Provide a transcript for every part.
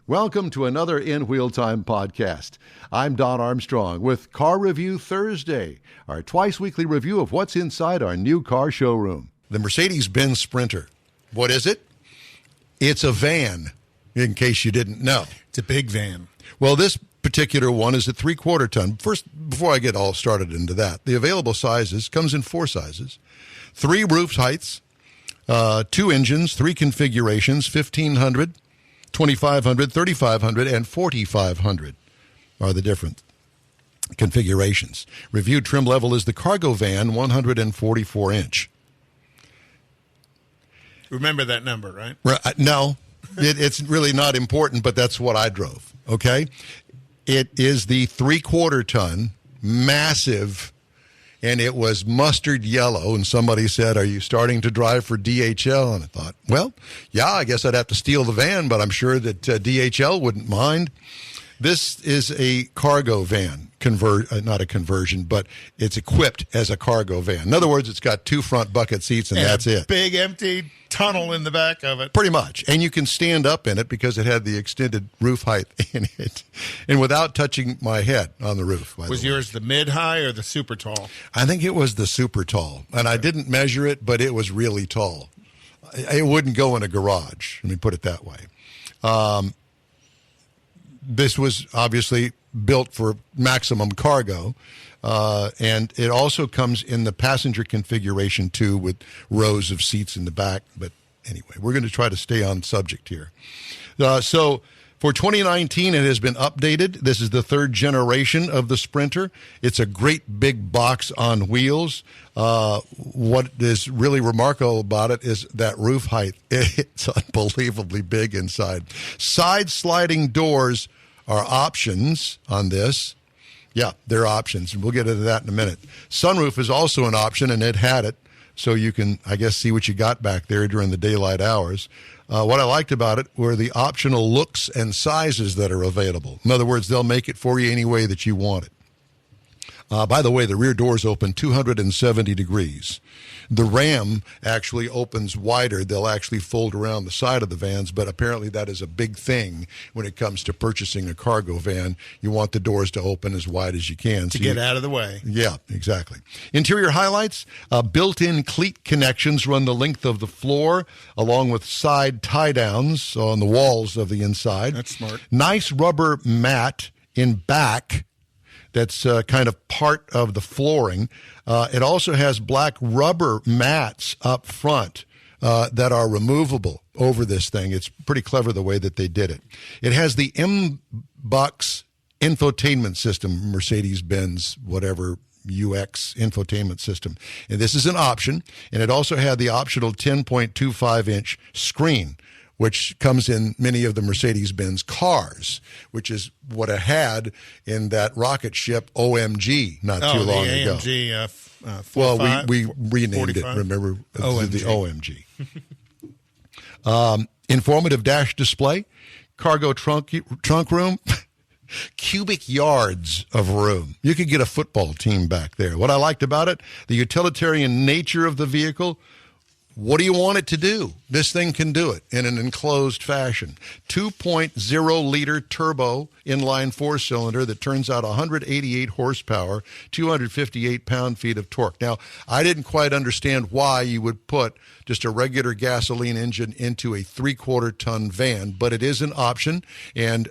Welcome to another In Wheel Time podcast. I'm Don Armstrong with Car Review Thursday, our twice-weekly review of what's inside our new car showroom. The Mercedes-Benz Sprinter. What is it? It's a van, in case you didn't know. It's a big van. Well, this particular one is a 3/4 ton. First, before I get all started into that, the available sizes comes in 4 sizes. 3 roof heights, 2 engines, 3 configurations, 1500, 2500, 3500, and 4500 are the different configurations. Reviewed trim level is the cargo van, 144-inch. Remember that number, right? No, it's really not important, but that's what I drove, okay? It is the 3/4 ton, massive, and it was mustard yellow, and somebody said, "Are you starting to drive for DHL?" And I thought, well, yeah, I guess I'd have to steal the van, but I'm sure that DHL wouldn't mind. This is a cargo van, not a conversion, but it's equipped as a cargo van. In other words, it's got 2 front bucket seats, and that's it. Big empty tunnel in the back of it. Pretty much. And you can stand up in it because it had the extended roof height in it. And without touching my head on the roof. Was yours the mid-high or the super tall? I think it was the super tall. And I didn't measure it, but it was really tall. It wouldn't go in a garage. Let me put it that way. This was obviously built for maximum cargo. And it also comes in the passenger configuration, too, with rows of seats in the back. But anyway, we're going to try to stay on subject here. So for 2019, it has been updated. This is the 3rd generation of the Sprinter. It's a great big box on wheels. What is really remarkable about it is that roof height. It's unbelievably big inside. Side sliding doors are options on this. Yeah, they're options, and we'll get into that in a minute. Sunroof is also an option, and it had it, so you can, I guess, see what you got back there during the daylight hours. What I liked about it were the optional looks and sizes that are available. In other words, they'll make it for you any way that you want it. By the way, the rear doors open 270 degrees. The Ram actually opens wider. They'll actually fold around the side of the vans, but apparently that is a big thing when it comes to purchasing a cargo van. You want the doors to open as wide as you can. To get out of the way. Yeah, exactly. Interior highlights, built-in cleat connections run the length of the floor, along with side tie-downs on the walls of the inside. That's smart. Nice rubber mat in back. That's kind of part of the flooring. It also has black rubber mats up front that are removable over this thing. It's pretty clever the way that they did it. It has the M-Bucks infotainment system, Mercedes-Benz, whatever, UX infotainment system. And this is an option. And it also had the optional 10.25-inch screen, which comes in many of the Mercedes-Benz cars, which is what it had in that rocket ship OMG not too long ago. AMG, well, we renamed 45? it, remember? OMG. The OMG. Informative dash display, cargo trunk room, cubic yards of room. You could get a football team back there. What I liked about it, the utilitarian nature of the vehicle. What do you want it to do? This thing can do it in an enclosed fashion. 2.0-liter turbo inline 4-cylinder that turns out 188 horsepower, 258 pound-feet of torque. Now, I didn't quite understand why you would put just a regular gasoline engine into a 3/4 ton van, but it is an option, and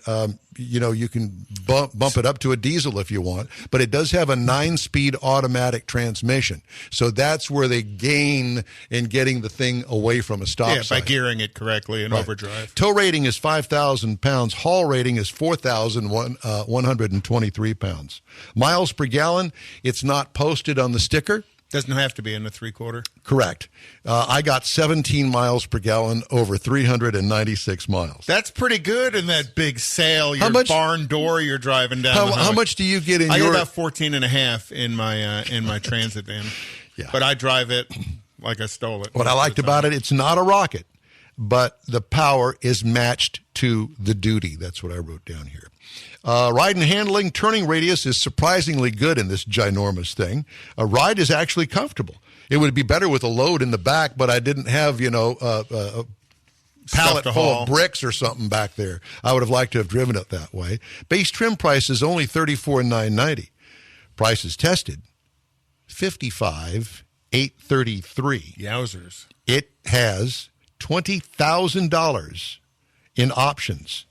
you can bump it up to a diesel if you want, but it does have a 9-speed automatic transmission. So that's where they gain in getting the thing away from a stop sign. By gearing it correctly in overdrive. Tow rating is 5,000 pounds. Haul rating is 4,123 pounds. Miles per gallon, it's not posted on the sticker. Doesn't have to be in the 3/4. Correct. I got 17 miles per gallon over 396 miles. That's pretty good in that big sail, barn door you're driving down. How much do you get in I your... get about 14 and a half in my transit van. Yeah. But I drive it like I stole it. What I liked about it, it's not a rocket, but the power is matched to the duty. That's what I wrote down here. Ride and handling, turning radius is surprisingly good in this ginormous thing. A ride is actually comfortable. It would be better with a load in the back, but I didn't have, pallet full of bricks or something back there. I would have liked to have driven it that way. Base trim price is only $34,990. Prices tested, $55,833. Yowzers. It has $20,000 in options.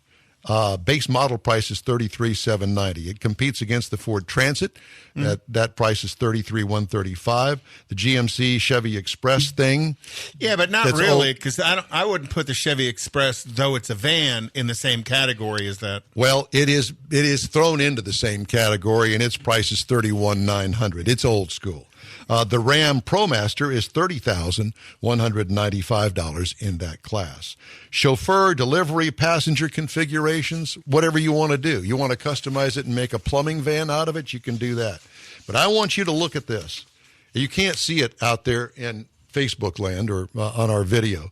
Base model price is $33,790. It competes against the Ford Transit. That price is $33,135. The GMC Chevy Express thing. Yeah, but not really, because I wouldn't put the Chevy Express, though it's a van, in the same category as that. Well, it is thrown into the same category, and its price is $31,900. It's old school. The Ram ProMaster is $30,195 in that class. Chauffeur, delivery, passenger configurations, whatever you want to do. You want to customize it and make a plumbing van out of it, you can do that. But I want you to look at this. You can't see it out there in Facebook land or on our video.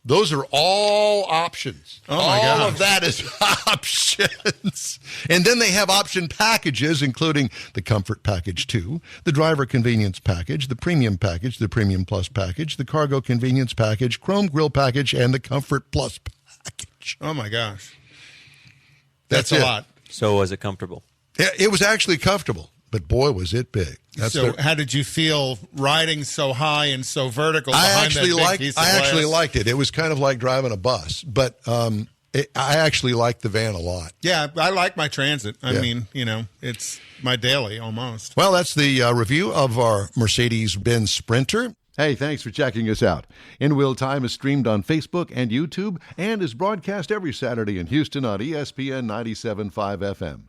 Those are all options. Oh, my God. All of that is options. And then they have option packages, including the Comfort Package 2, the Driver Convenience Package, the Premium Package, the Premium Plus Package, the Cargo Convenience Package, Chrome Grill Package, and the Comfort Plus Package. Oh, my gosh. That's a lot. So was it comfortable? It was actually comfortable, but boy, was it big. How did you feel riding so high and so vertical I behind actually that big piece of glass? actually liked it. It was kind of like driving a bus, but I actually liked the van a lot. Yeah, I like my Transit. I mean, it's my daily almost. Well, that's the review of our Mercedes-Benz Sprinter. Hey, thanks for checking us out. In Wheel Time is streamed on Facebook and YouTube and is broadcast every Saturday in Houston on ESPN 97.5 FM.